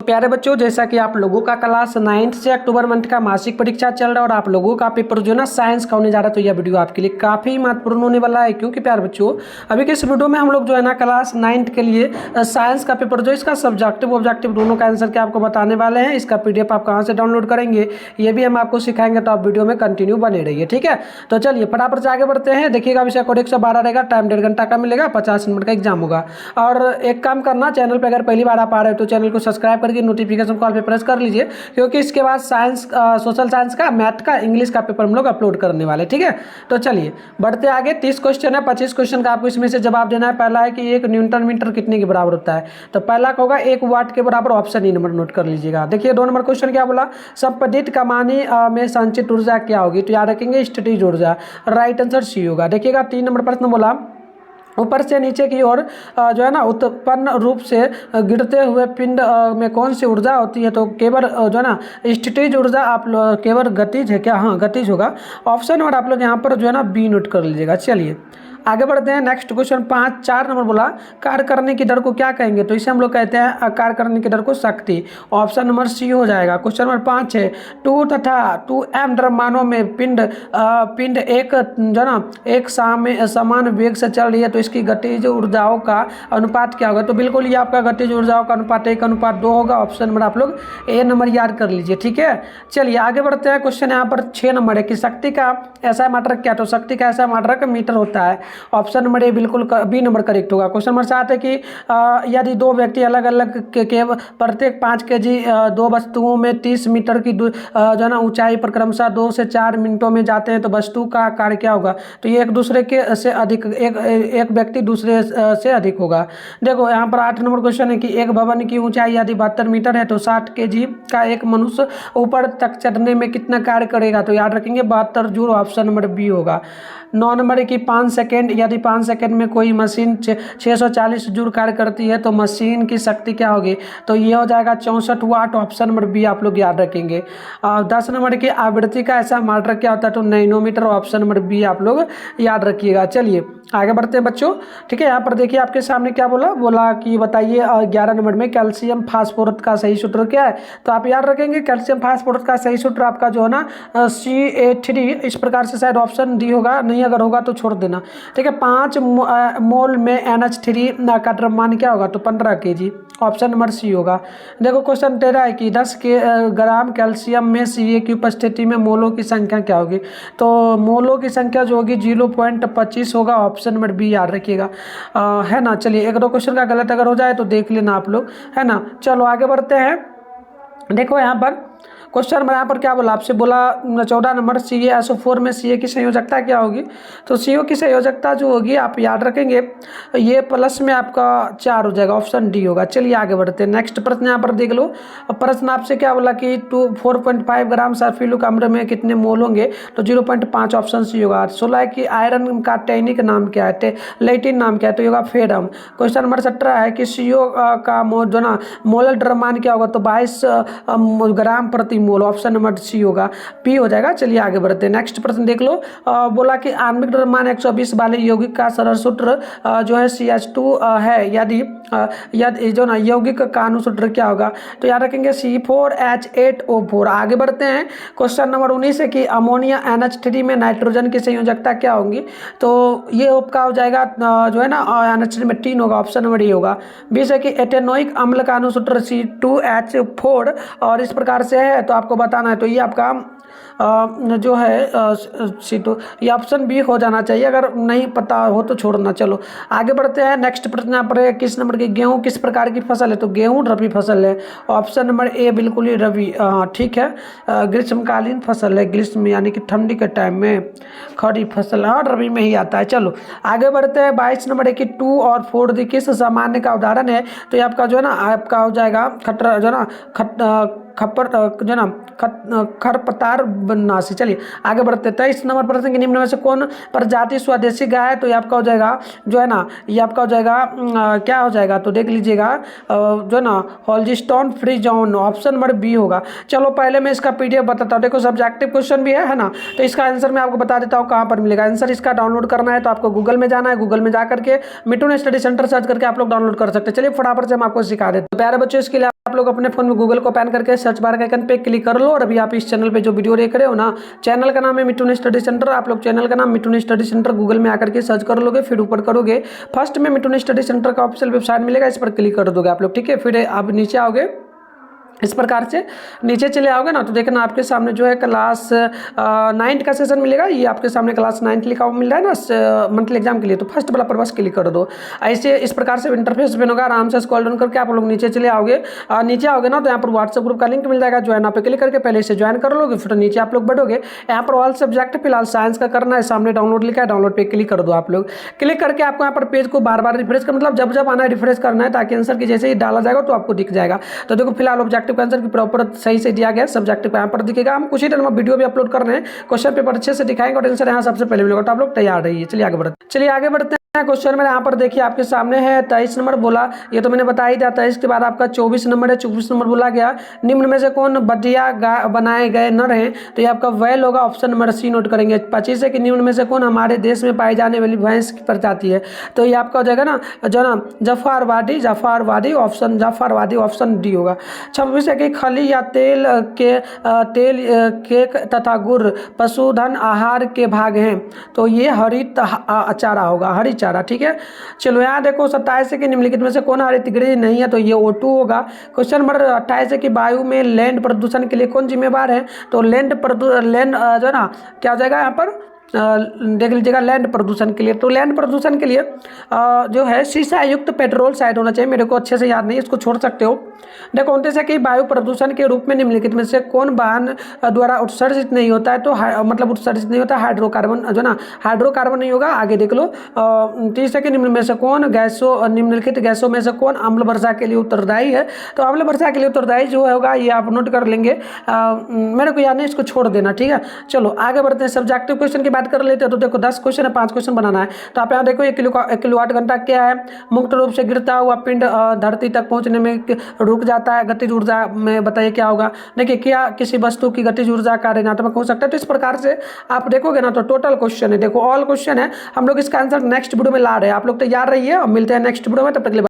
प्यारे बच्चों, जैसा कि आप लोगों का क्लास 9th से अक्टूबर मंथ का मासिक परीक्षा चल रहा है और आप लोगों का पेपर जो ना साइंस का होने जा रहा है, तो यह वीडियो आपके लिए काफ़ी महत्वपूर्ण होने वाला है। क्योंकि प्यारे बच्चों, अभी के इस वीडियो में हम लोग जो है ना क्लास 9th के लिए साइंस का पेपर जो इसका सब्जेक्टिव ऑब्जेक्टिव दोनों का आंसर क्या आपको बताने वाले हैं। इसका PDF आप कहाँ से डाउनलोड करेंगे ये भी हम आपको सिखाएंगे, तो आप वीडियो में कंटिन्यू बने रहिए। ठीक है, तो चलिए फटाफट से आगे बढ़ते हैं। देखिएगा विषय कोड 112 रहेगा, टाइम 1.5 घंटा का मिलेगा, 50 मिनट का एग्जाम होगा। और एक काम करना, चैनल पर अगर पहली बार आप आ रहे हो तो चैनल को सब्सक्राइब करके नोटिफिकेशन कॉल पे प्रेस कर लीजिए, क्योंकि इसके बाद साइंस सोशल साइंस का, मैथ का, इंग्लिश का पेपर हम लोग अपलोड करने वाले। ठीक है, तो चलिए बढ़ते आगे। 30 क्वेश्चन है, 25 क्वेश्चन का आपको इसमें से जवाब देना है। पहला है कि 1 न्यूटन मीटर कितने के बराबर होता है, तो पहला का होगा 1 वाट के बराबर। ऑप्शन ई नंबर नोट कर लीजिएगा। देखिए 2 नंबर क्वेश्चन क्या बोला, संपीड़ित कमानी में संचित ऊर्जा क्या होगी, तो याद रखेंगे स्थितिज ऊर्जा। राइट आंसर सी होगा। देखिएगा 3 नंबर प्रश्न बोला, ऊपर से नीचे की ओर जो है ना उत्पन्न रूप से गिरते हुए पिंड में कौन सी ऊर्जा होती है, तो केवल जो है ना स्थितिज ऊर्जा। आप केवल गतिज है क्या, हाँ गतिज होगा। ऑप्शन नंबर आप लोग यहाँ पर जो है ना बी नोट कर लीजिएगा। चलिए आगे बढ़ते हैं। नेक्स्ट क्वेश्चन 4 नंबर बोला, कार्य करने की दर को क्या कहेंगे, तो इसे हम लोग कहते हैं कार्य करने की दर को शक्ति। ऑप्शन नंबर सी हो जाएगा। क्वेश्चन नंबर 5 है, 2 तथा 2m द्रव्यमानों में पिंड एक जो है ना एक समान वेग से चल रही है, तो इसकी गतिज ऊर्जाओं का अनुपात क्या होगा, तो बिल्कुल ये आपका गतिज ऊर्जाओं का अनुपात 1:2 होगा। ऑप्शन नंबर आप लोग ए नंबर याद कर लीजिए। ठीक है, चलिए आगे बढ़ते हैं। क्वेश्चन यहाँ पर 6 नंबर है कि शक्ति का ऐसा मात्रक क्या, तो शक्ति का ऐसा मात्रक मीटर होता है। ऑप्शन नंबर ए बिल्कुल बी नंबर करेक्ट होगा। क्वेश्चन नंबर 7 है कि यदि 2 व्यक्ति अलग अलग के प्रत्येक 5 kg 2 वस्तुओं में 30 मीटर की जो है ना ऊंचाई पर क्रमशः 2 से 4 मिनटों में जाते हैं, तो वस्तु का आकार क्या होगा, तो ये एक दूसरे के से अधिक, एक व्यक्ति दूसरे से अधिक होगा। देखो यहाँ पर 8 नंबर क्वेश्चन है कि एक भवन की ऊंचाई यदि 72 मीटर है, तो 60 kg का एक मनुष्य ऊपर तक चढ़ने में कितना कार्य करेगा, तो याद रखेंगे 72 जूल। ऑप्शन नंबर बी होगा। 9 नंबर है कि 5 सेकेंड, यदि 5 सेकेंड में कोई मशीन 640 जूल कार्य करती है, तो मशीन की शक्ति क्या होगी, तो ये हो जाएगा 64 वाट। ऑप्शन नंबर बी आप लोग याद रखेंगे। 10 नंबर की आवृत्ति का ऐसा मात्रक क्या होता है, तो नैनोमीटर। ऑप्शन नंबर बी आप लोग याद रखिएगा। चलिए आगे बढ़ते हैं बच्चों। ठीक है, यहाँ पर देखिए आपके सामने क्या बोला कि बताइए 11 नंबर में कैल्शियम फास्फोरस का सही सूत्र क्या है, तो आप याद रखेंगे कैल्शियम फास्फोरस का सही सूत्र आपका जो है ना CA3। इस प्रकार से शायद ऑप्शन डी होगा, नहीं अगर होगा तो छोड़ देना। ठीक है, 5 मोल में NH3 का द्रव्यमान क्या होगा, तो 15 kg। ऑप्शन नंबर सी होगा। देखो क्वेश्चन 13 है कि 10 ग्राम कैल्शियम में Ca की उपस्थिति में मोलों की संख्या क्या होगी, तो मोलों की संख्या जो होगी 0.25 होगा। ऑप्शन नंबर बी याद रखिएगा, है ना। चलिए 1-2 क्वेश्चन का गलत अगर हो जाए तो देख लेना आप लोग, है ना। चलो आगे बढ़ते हैं। देखो यहाँ पर क्वेश्चन नंबर यहाँ पर क्या बोला आपसे, बोला 14 नंबर CaSO4 में Ca की संयोजकता क्या होगी, तो CO की संयोजकता जो होगी आप याद रखेंगे ये प्लस में आपका 4 हो जाएगा। ऑप्शन डी होगा। चलिए आगे बढ़ते हैं। नेक्स्ट प्रश्न यहाँ पर देख लो। प्रश्न आपसे क्या बोला कि 4.5 ग्राम सल्फ्यूरिक अम्ल में कितने मोल होंगे, तो 0.5। ऑप्शन सी होगा। 16 की आयरन का टैनिक नाम क्या है, लेटिन नाम क्या है, तो होगा फेरम। क्वेश्चन नंबर 17 है कि CO का जो ना मोलर द्रव्यमान क्या होगा, तो 22 ग्राम प्रति मोल। ऑप्शन नंबर सी होगा, पी हो जाएगा। चलिए आगे बढ़ते हैं। नेक्स्ट प्रश्न देख लो। बोला कि आणविक द्रव्यमान 120 वाले यौगिक का सरल सूत्र जो है CH2 है, यदि जो ना यौगिक का अनुसूत्र क्या होगा, तो याद रखेंगे C4H8O4। आगे बढ़ते हैं। क्वेश्चन नंबर 19 है कि अमोनिया NH3 में नाइट्रोजन की संयोजकता क्या होगी, तो ये आपका हो जाएगा जो है ना NH3 में 3 होगा। ऑप्शन नंबर ए होगा। 20 है कि एटेनोइक अम्ल का अनुसूत्र C2H4 और इस प्रकार से है, तो आपको बताना है, तो ये आपका जो है C2, ये ऑप्शन बी हो जाना चाहिए। अगर नहीं पता हो तो छोड़ना। चलो आगे बढ़ते हैं। नेक्स्ट प्रश्न यहाँ पर है किस नंबर की, गेहूँ किस प्रकार की फसल है, तो गेहूँ रबी फसल है। ऑप्शन नंबर ए बिल्कुल ही रबी, ठीक है, ग्रीष्मकालीन फसल है, ग्रीष्म यानी कि ठंडी के टाइम में खरीफ फसल, हाँ रबी में ही आता है। चलो आगे बढ़ते हैं। 22 नंबर है कि 2 और 4 किस सामान्य का उदाहरण है, तो ये आपका जो है ना आपका हो जाएगा खतरा जो है ना खरपतवार नाशी। चलिए आगे बढ़ते हैं। 23 नंबर प्रश्न के निम्न में से कौन प्रजाति स्वदेशी गाय है, तो ये आपका हो जाएगा जो है ना, ये आपका हो जाएगा क्या हो जाएगा, तो देख लीजिएगा जो है ना Holstein Friesian. Option number B होगा। चलो पहले मैं इसका PDF बताता हूँ। देखो सब्जेक्टिव क्वेश्चन भी है ना, तो इसका आंसर मैं आपको बता देता हूँ कहाँ पर मिलेगा। आंसर इसका डाउनलोड करना है तो आपको गूगल में जाना है, गूगल में जा करके मिठुन स्टडी सेंटर सर्च करके आप लोग डाउनलोड कर सकते हैं। चलिए फटाफट से हम आपको सिखा देते हैं। प्यारे बच्चों, इसके लिए आप लोग अपने फोन में गूगल को ओपन करके सर्च बार के आइकन पे क्लिक कर लो। और अभी आप इस चैनल पे जो वीडियो देख रहे हो ना, चैनल का नाम है मिठुन स्टडी सेंटर। आप लोग चैनल का नाम मिठुन स्टडी सेंटर गूगल में आकर के सर्च कर लोगे, फिर ऊपर करोगे फर्स्ट में मिठुन स्टडी सेंटर का ऑफिशियल वेबसाइट मिलेगा, इस पर क्लिक कर दोगे आप लोग, ठीक है। फिर आप नीचे आओगे, इस प्रकार से नीचे चले आओगे ना, तो देखना आपके सामने जो है क्लास 9 का सेशन मिलेगा। ये आपके सामने क्लास 9 लिखा हुआ मिल रहा है ना मंथली एग्जाम के लिए, तो फर्स्ट वाला पर बस क्लिक कर दो। ऐसे इस प्रकार से इंटरफेस बन होगा। आराम से स्क्रॉल डाउन करके आप लोग नीचे चले आओगे। नीचे आओगे ना, तो यहाँ पर व्हाट्सएप ग्रुप का लिंक मिल जाएगा, ज्वाइन पे क्लिक करके पहले से ज्वाइन कर लोगे। फिर नीचे आप लोग बढ़ोगे, यहाँ पर ऑल सब्जेक्ट फिलहाल साइंस का करना है, सामने डाउनलोड लिखा है, डाउनलोड पे क्लिक कर दो आप लोग। क्लिक करके आपको यहाँ पर पेज को बार बार रिफ्रेश कर, मतलब जब जब आना है रिफ्रेश करना है, ताकि आंसर की जैसे ही डाला जाएगा तो आपको दिख जाएगा। तो देखो फिलहाल ऑब्जेक्टिव का आंसर की प्रॉपर सही से दिया गया, सब्जेक्ट पे यहाँ पर दिखेगा। हम कुछ ही टाइम में वीडियो भी अपलोड कर रहे हैं, क्वेश्चन पेपर अच्छे से दिखाएंगे और आंसर यहाँ सबसे पहले मिलेगा। तो आप लोग तैयार रहिए। चलिए आगे बढ़ते हैं। क्वेश्चन मेरे यहाँ पर देखिए आपके सामने है 23 नंबर बोला, ये तो मैंने बता ही दिया। 23 के बाद आपका 24 नंबर है। 24 नंबर बोला गया निम्न में से कौन बढ़िया बनाए गए न रहे, तो ये आपका वैल होगा, ऑप्शन नंबर सी नोट करेंगे। 25 है कि निम्न में से कौन हमारे देश में पाई जाने वाली भैंस की प्रजाति है, तो ये आपका हो जाएगा ना जो ना जफरवादी ऑप्शन डी होगा। 26 है कि खली या तेल केक तथा गुड़ पशुधन आहार के भाग हैं, तो ये हरित चारा होगा, हरी चारा, ठीक है। चलो यहाँ देखो 27 है कि निम्नलिखित में से कौन हरित गृह नहीं है, तो ये O2 होगा। क्वेश्चन नंबर 28 है कि वायु में लैंड प्रदूषण के लिए कौन जिम्मेवार है, तो लैंड जो है ना क्या हो जाएगा यहाँ पर देख लीजिएगा लैंड प्रदूषण के लिए। तो लैंड प्रदूषण के लिए जो है शीशा युक्त पेट्रोल शायद होना चाहिए, मेरे को अच्छे से याद नहीं, इसको छोड़ सकते हो। देखो 29 है कि वायु प्रदूषण के रूप में निम्नलिखित में से कौन वाहन द्वारा उत्सर्जित नहीं होता है, तो मतलब उत्सर्जित नहीं होता हाइड्रोकार्बन, जो ना हाइड्रोकार्बन नहीं होगा। आगे देख लो 30 है कि निम्न में से कौन निम्नलिखित गैसों में से कौन अम्ल वर्षा के लिए उत्तरदायी है, तो अम्ल वर्षा के लिए उत्तरदायी जो होगा ये आप नोट कर लेंगे। मेरे को याद नहीं, इसको छोड़ देना, ठीक है। चलो आगे बढ़ते हैं। सब्जेक्टिव क्वेश्चन की बात कर लेते हैं, तो देखो 10 क्वेश्चन है, 5 क्वेश्चन बनाना है। तो आप यहाँ देखो 1 किलोवाट घंटा क्या है, मुक्त रूप से गिरता हुआ पिंड धरती तक पहुंचने में रुक जाता है, गतिज ऊर्जा में बताइए क्या होगा। देखिए क्या किसी वस्तु की गतिज ऊर्जा का ऋणात्मक हो सकता है, तो इस प्रकार से आप देखोगे ना, तो टोटल क्वेश्चन है, देखो ऑल क्वेश्चन है। हम लोग इसका आंसर नेक्स्ट वीडियो में ला रहे हैं, आप लोग तैयार रहिए और मिलते हैं नेक्स्ट वीडियो में, तब तक के लिए।